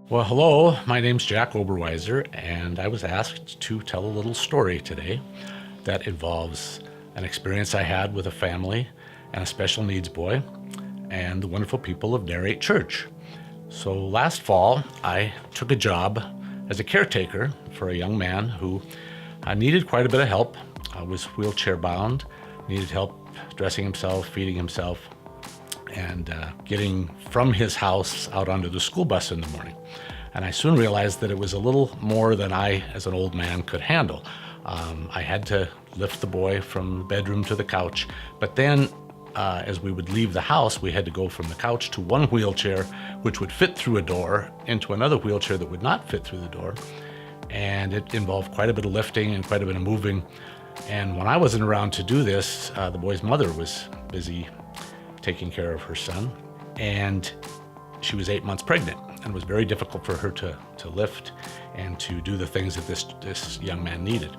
Well, hello, my name's Jack Oberweiser, and I was asked to tell a little story today that involves an experience I had with a family and a special needs boy and the wonderful people of Narrate Church. So last fall, I took a job as a caretaker for a young man who needed quite a bit of help, was wheelchair bound, needed help dressing himself, feeding himself, and getting from his house out onto the school bus in the morning. And I soon realized that it was a little more than I, as an old man, could handle. I had to lift the boy from the bedroom to the couch, but then as we would leave the house, we had to go from the couch to one wheelchair, which would fit through a door, into another wheelchair that would not fit through the door. And it involved quite a bit of lifting and quite a bit of moving. And when I wasn't around to do this, the boy's mother was busy taking care of her son, and she was 8 months pregnant, and it was very difficult for her to lift and to do the things that this young man needed.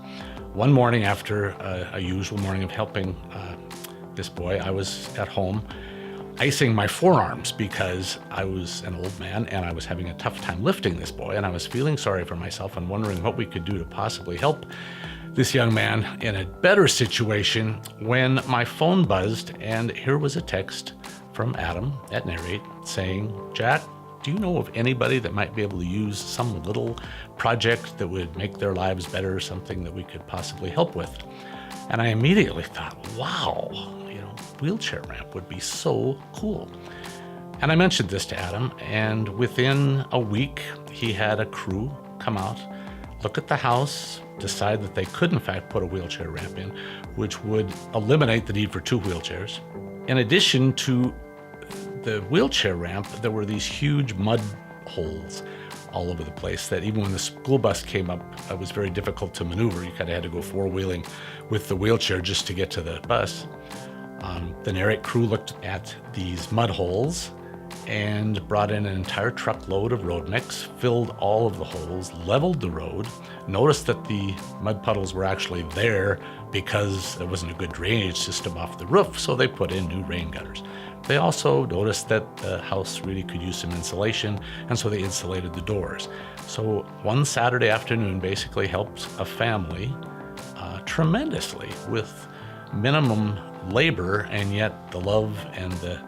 One morning, after a usual morning of helping this boy, I was at home icing my forearms because I was an old man and I was having a tough time lifting this boy, and I was feeling sorry for myself and wondering what we could do to possibly help this young man in a better situation when my phone buzzed, and here was a text from Adam at Narrate saying, "Jack, do you know of anybody that might be able to use some little project that would make their lives better, something that we could possibly help with?" And I immediately thought, wow, wheelchair ramp would be so cool. And I mentioned this to Adam, and within a week, he had a crew come out, look at the house, decide that they could in fact put a wheelchair ramp in, which would eliminate the need for two wheelchairs. In addition to the wheelchair ramp, there were these huge mud holes all over the place that even when the school bus came up, it was very difficult to maneuver. You kind of had to go four-wheeling with the wheelchair just to get to the bus. The Narrate crew looked at these mud holes and brought in an entire truckload of road mix, filled all of the holes, leveled the road, noticed that the mud puddles were actually there because there wasn't a good drainage system off the roof, so they put in new rain gutters. They also noticed that the house really could use some insulation, and so they insulated the doors. So one Saturday afternoon basically helped a family tremendously with minimum labor, and yet the love and the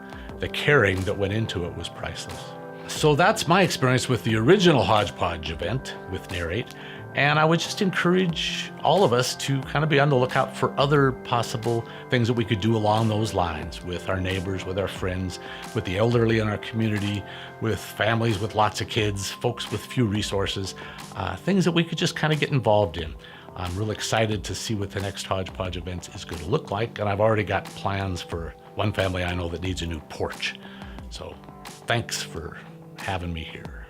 caring that went into it was priceless. So that's my experience with the original Hodge Podge event with Narrate, and I would just encourage all of us to kind of be on the lookout for other possible things that we could do along those lines with our neighbors, with our friends, with the elderly in our community, with families with lots of kids, folks with few resources, things that we could just kind of get involved in. I'm really excited to see what the next Hodge Podge event is going to look like, and I've already got plans for one family I know that needs a new porch. So thanks for having me here.